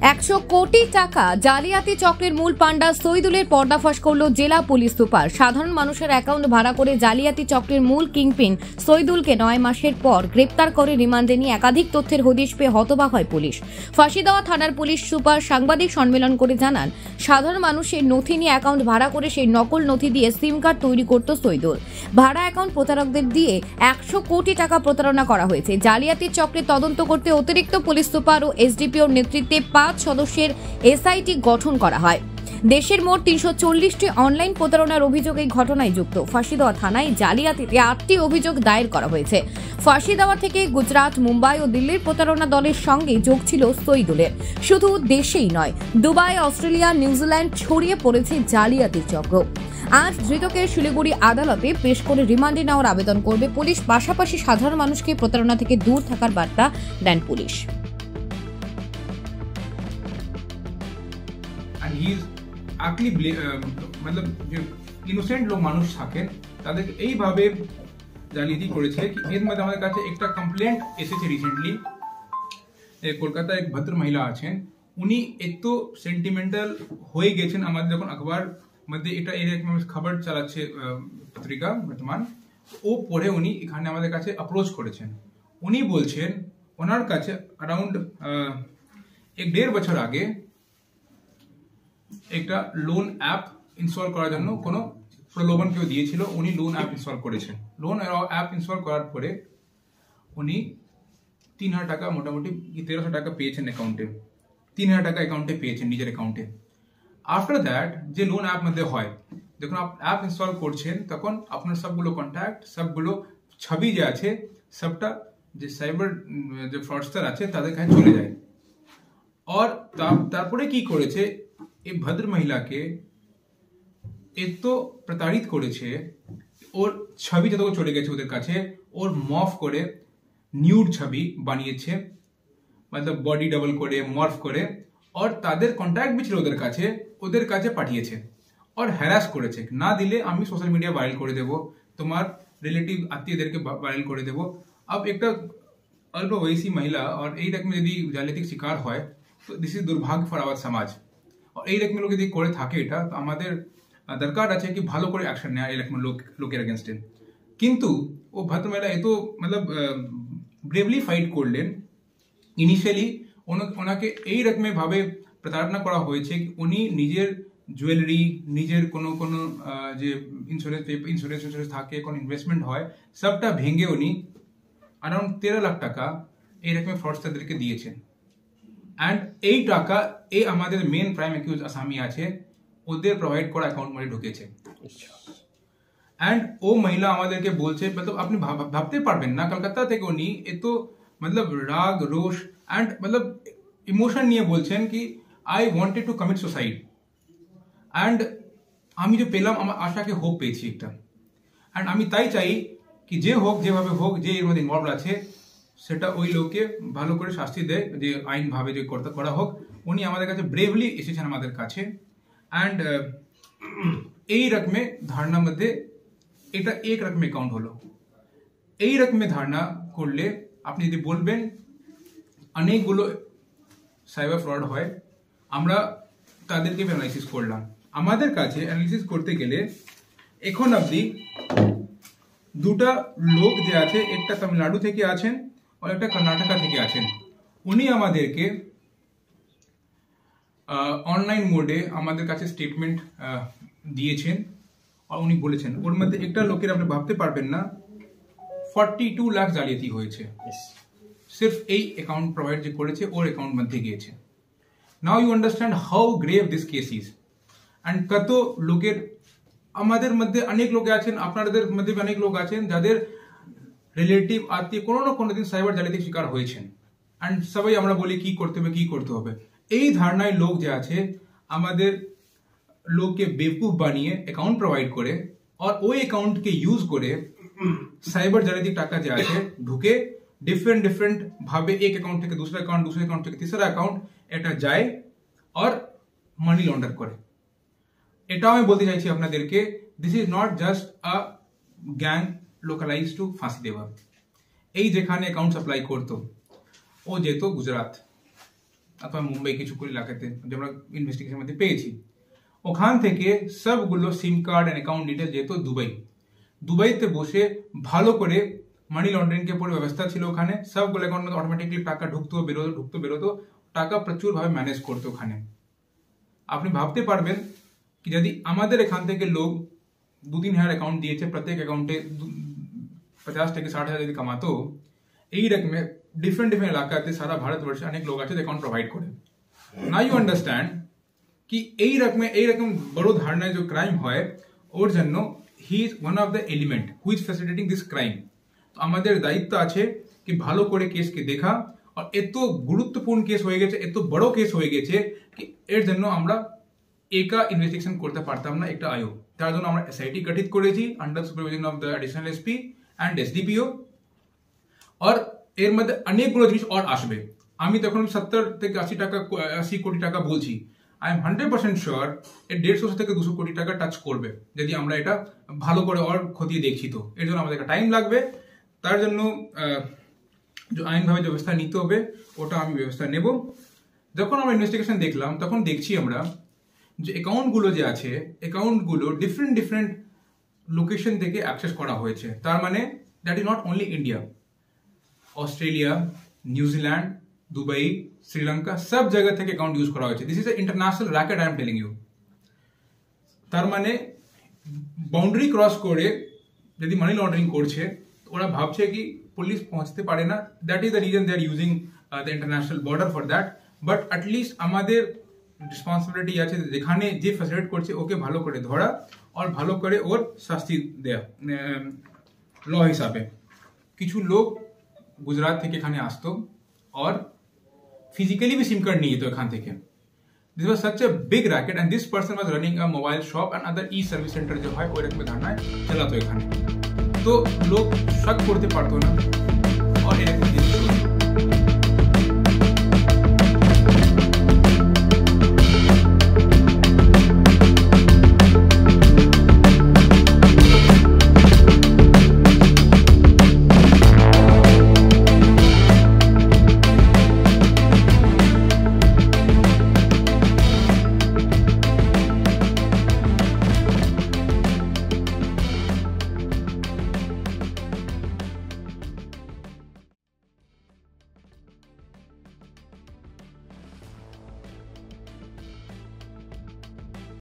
100 কোটি টাকা জালিয়াতি চক্রের মূল পান্ডা সৈদুলের পর্দাফাশ করল জেলা পুলিশ সুপার। সাধারণ মানুষের অ্যাকাউন্ট ভাড়া করে জালিয়াতি চক্রের মূল কিংপিন সৈদুলকে 9 মাসের পর গ্রেপ্তার করে রিমান্ডে নিয়ে একাধিক তথ্যের হদিশ পেয়ে হতবাক হয় পুলিশ। ফাঁসিদেওয়া থানার পুলিশ সুপার সাংবাদিক সম্মেলন করে জানান, সাধারণ মানুষের নথি নিয়ে অ্যাকাউন্ট ভাড়া করে সেই নকল নথি দিয়ে সিম কার্ড তৈরি করত সৈদুল। ভাড়া অ্যাকাউন্ট প্রতারকদের দিয়ে 100 কোটি টাকা প্রতারণা করা হয়েছে। জালিয়াতি চক্রের তদন্ত করতে অতিরিক্ত পুলিশ সুপার ও এসডিপিওর নেতৃত্বে 5 সদস্যের এসআইটি গঠন করা হয়। দেশের মোট 340টি অনলাইন প্রতারণার অভিযোগ এই ঘটনায় যুক্ত। ফাঁসিদেওয়া থানায় জালিয়াতিতে 8টি অভিযোগ দায়ের করা হয়েছে। ফাঁসিদেওয়া থেকে গুজরাট, মুম্বাই ও দিল্লির প্রতারণা দলের সঙ্গে যোগ ছিল সৈদুলের। শুধু দেশেই নয়, দুবাই, অস্ট্রেলিয়া, নিউজিল্যান্ড ছড়িয়ে পড়েছে জালিয়াতির চক্র। আজ ধৃতকে শিলিগুড়ি আদালতে পেশ করে রিমান্ডে নেওয়ার আবেদন করবে পুলিশ। পাশাপাশি সাধারণ মানুষকে প্রতারণা থেকে দূর থাকার বার্তা দেন পুলিশ। मतलब जो ইনোসেন্ট লোক মানুষ থাকেন তাদের এইভাবে জালিয়াতি করেছে কি এর মধ্যে আমাদের কাছে একটা কমপ্লেন্ট এসেছে রিসেন্টলি। কলকাতায় এক ভদ্র মহিলা আছেন, উনি এত সেন্টিমেন্টাল হয়ে গেছেন। আমাদের যখন আখবার মধ্যে এটা এরকম খবর চালাচ্ছে পত্রিকা বর্তমান, ও পড়ে উনি এখানে আমাদের কাছে অ্যাপ্রোচ করেছেন। উনি বলছেন ওনার কাছে অ্যারাউন্ড 1.5 বছর আগে একটা লোন অ্যাপ ইনস্টল করার জন্য কোনো প্রলোভন কেউ দিয়েছিল। উনি লোন অ্যাপ ইনস্টল করেছেন। লোন অ্যাপ ইনস্টল করার পরে উনি 3000 টাকা, মোটামুটি 1300 টাকা পেয়েছেন অ্যাকাউন্টে। 3000 টাকা অ্যাকাউন্টে পেয়েছেন নিজের অ্যাকাউন্টে। আফটার দ্যাট যে লোন অ্যাপ মধ্যে হয়, যখন আপনি অ্যাপ ইনস্টল করছেন তখন আপনার সবগুলো কন্ট্যাক্ট, সবগুলো ছবি যে আছে সবটা যে সাইবার যে ফ্রডস্টার আছে তাদের কাছে চলে যায়। আর তারপরে কি করেছে, এই ভদ্র মহিলাকে এত প্রতারিত করেছে, ওর ছবি যত চলে গেছে ওদের কাছে, ওর মর্ফ করে নিউড ছবি বানিয়েছে, মতলব বডি ডাবল করে মর্ফ করে, আর তাদের কন্ট্যাক্ট भी ছিল ওদের কাছে পাঠিয়েছে আর হ্যারাস করেছে। না দিলে আমি সোশ্যাল মিডিয়া ভাইরাল করে দেব, তোমার রিলেটিভ আত্মীয়দেরকে ভাইরাল করে দেব। अब একটা অল্প বয়সী মহিলা আর এই রকম যদি জালিয়াতির শিকার হয় তো দিস ইজ দুর্ভাগ্য ফর আওয়ার সমাজ। আর এই রকম লোক যদি করে থাকে এটা, তো আমাদের দরকার আছে কি ভালো করে অ্যাকশন নেওয়া এই রকম লোকের এগেনস্টে। কিন্তু ও ভদ্র মহিলা এত মতলব ব্রেভলি ফাইট করলেন। ইনিশিয়ালি ওনাকে এই রকমের ভাবে প্রতারণা করা হয়েছে, উনি নিজের জুয়েলারি, নিজের কোনো যে ইন্স্যুরেন্স থাকে, কোনো ইনভেস্টমেন্ট হয়, সবটা ভেঙে উনি অ্যারাউন্ড 13 লাখ টাকা এই রকমের ফ্রডস্টারদেরকে দিয়েছেন। অ্যান্ড এই টাকা এই আমাদের মেন প্রাইম অ্যাকিউজ আসামি আছে ওদের প্রোভাইড করা অ্যাকাউন্ট মধ্যে ঢুকেছে। অ্যান্ড ও মহিলা আমাদেরকে বলছে, মতলব আপনি ভাবতে পারবেন না, কলকাতা থেকে উনি এত মতলব রাগ, রোষ অ্যান্ড মতলব ইমোশন নিয়ে বলছেন কি I wanted to commit suicide. And আমি যে পেলাম, আমার আশাকে হোপ পেয়েছি একটা। অ্যান্ড আমি তাই চাই কি যে হোক, যেভাবে হোক, যে এর মধ্যে ইনভলভ আছে সেটা ওই লোককে ভালো করে শাস্তি দেয়, যে আইন ভাবে যে করা হোক। উনি আমাদের কাছে ব্রেভলি এসেছেন আমাদের কাছে। অ্যান্ড এই রকমের ধারণার মধ্যে এটা এক রকমের অ্যাকাউন্ট হলো। এই রকমের ধারণা করলে আপনি যদি বলবেন অনেকগুলো সাইবার ফ্রড হয়, আমরা তাদেরকে অ্যানালাইসিস করলাম। আমাদের কাছে অ্যানালাইসিস করতে গেলে এখন অবধি দুটা লোক যে আছে, একটা তামিলনাড়ু থেকে আছেন আর একটা কর্ণাটকা থেকে আছেন। উনি আমাদেরকে অনলাইন মোডে আমাদের কাছে স্টেটমেন্ট দিয়েছেন। আর উনি বলেছেন ওর মধ্যে একটা লোকের আপনি ভাবতে পারবেন না 42 লাখ জালিয়াতি হয়েছে, সির্ফ এই অ্যাকাউন্ট প্রোভাইড যে করেছে ওর অ্যাকাউন্ট মধ্যে গিয়েছে। Now you understand how grave this case is. And কত লোকের, আমাদের মধ্যে অনেক লোক আছেন, আপনাদের মধ্যে অনেক লোক আছেন যাদের রিলেটিভ আত্মীয় কোনো না কোনো দিন সাইবার জালিয়াতির শিকার হয়েছেন। অ্যান্ড সবাই আমরা বলি কি করতে হবে। এই ধারণায় লোক যে আছে আমাদের লোককে বেवकूफ বানিয়ে অ্যাকাউন্ট প্রোভাইড করে, আর ওই অ্যাকাউন্টকে ইউজ করে সাইবার জালিয়াতির টাকা যে আছে ঢুকে ডিফারেন্ট ভাবে এক অ্যাকাউন্ট থেকে दूसरा অ্যাকাউন্ট থেকে तीसरा অ্যাকাউন্ট এটা যায় আর মানি লন্ডার করে। এটাও আমি বলতে চাইছি আপনাদেরকে, this is not just a gang localise to Phansidewa. এই যেখানে অ্যাকাউন্ট সাপ্লাই করতো ও যেত গুজরাট, অথবা মুম্বাই কিছু এলাকাতে যে আমরা ইনভেস্টিগেশনের মধ্যে পেয়েছি, ওখান থেকে সবগুলো সিম কার্ড অ্যান্ড অ্যাকাউন্ট ডিটেল যেত দুবাইতে বসে ভালো করে মানি লন্ডারিং के পুরো ব্যবস্থা ছিল ওখানে, সবগুলো অ্যাকাউন্টে অটোমেটিকলি টাকা ঢুকতো বেরোতো, টাকা প্রচুর ভাবে ম্যানেজ করতো ওখানে। আপনি ভাবতে পারবেন कि यदि আমাদের এখান থেকে লোক 2-3 হাজার অ্যাকাউন্ট দিয়েছে, প্রত্যেক অ্যাকাউন্টে 50 থেকে 60 হাজার যদি কামাতো, এই রকমের ডিফারেন্ট এলাকাতে সারা ভারতবর্ষে অনেক লোক আছে অ্যাকাউন্ট প্রোভাইড করে। নাও ইউ আন্ডারস্ট্যান্ড कि এই রকম বড় ধারণায় যে ক্রাইম হয়, ওর জন্য he is one of the element who is facilitating this crime. তো আমাদের দায়িত্ব আছে কি ভালো করে কেসকে দেখা, আর এত গুরুত্বপূর্ণ কেস হয়ে গেছে, এত বড় কেস হয়ে গেছে কি এর জন্য আমরা একা ইনভেস্টিগেশন করতে পারতাম না, একটা আয়োগ। তার জন্য আমরা এসআইটি গঠিত করেছি under supervision of the additional SP and SDPO. আর এর মধ্যে অনেকগুলো জিনিস আর আসবে। আমি তখন 70 থেকে 80 কোটি টাকা বলছি, আই এম 100% শিওর এর 150 থেকে 200 কোটি টাকা টাচ করবে যদি আমরা এটা ভালো করে আর খতিয়ে দেখছি। তো এর জন্য আমাদের টাইম লাগবে, তার জন্য যে আইনভাবে ব্যবস্থা নিতে হবে ওটা আমি ব্যবস্থা নেব। যখন আমরা ইনভেস্টিগেশন দেখলাম তখন দেখছি আমরা যে অ্যাকাউন্টগুলো যে আছে, অ্যাকাউন্টগুলো ডিফারেন্ট লোকেশন থেকে অ্যাক্সেস করা হয়েছে। তার মানে that is not only India, Australia, New Zealand, Dubai, Sri Lanka, সব জায়গা থেকে অ্যাকাউন্ট ইউজ করা হয়েছে। This is a international racket, I am telling you. তার মানে বাউন্ডারি ক্রস করে যদি মানি লন্ডারিং করছে, ওরা ভাবছে কি পুলিশ পৌঁছতে পারে না, that is the reason they are using the international border for that. But at least আমাদের রেসপন্সিবিলিটি আছে যেখানে যে ফ্যাসিলিটেট করছে ওকে ভালো করে ধরা আর ভালো করে ওর শাস্তি দেয়া ল হিসাবে। কিছু লোক গুজরাট থেকে এখানে আসতো और फिजिकली भी सिम कार्ड नहीं है तो एखान থেকে। This was such a big racket and this person was running a mobile shop and other E service centre जो है ওই রকম ধারণায় চালাতো এখানে। তো লোক শক করতে পারতো না আর এরকম জিনিস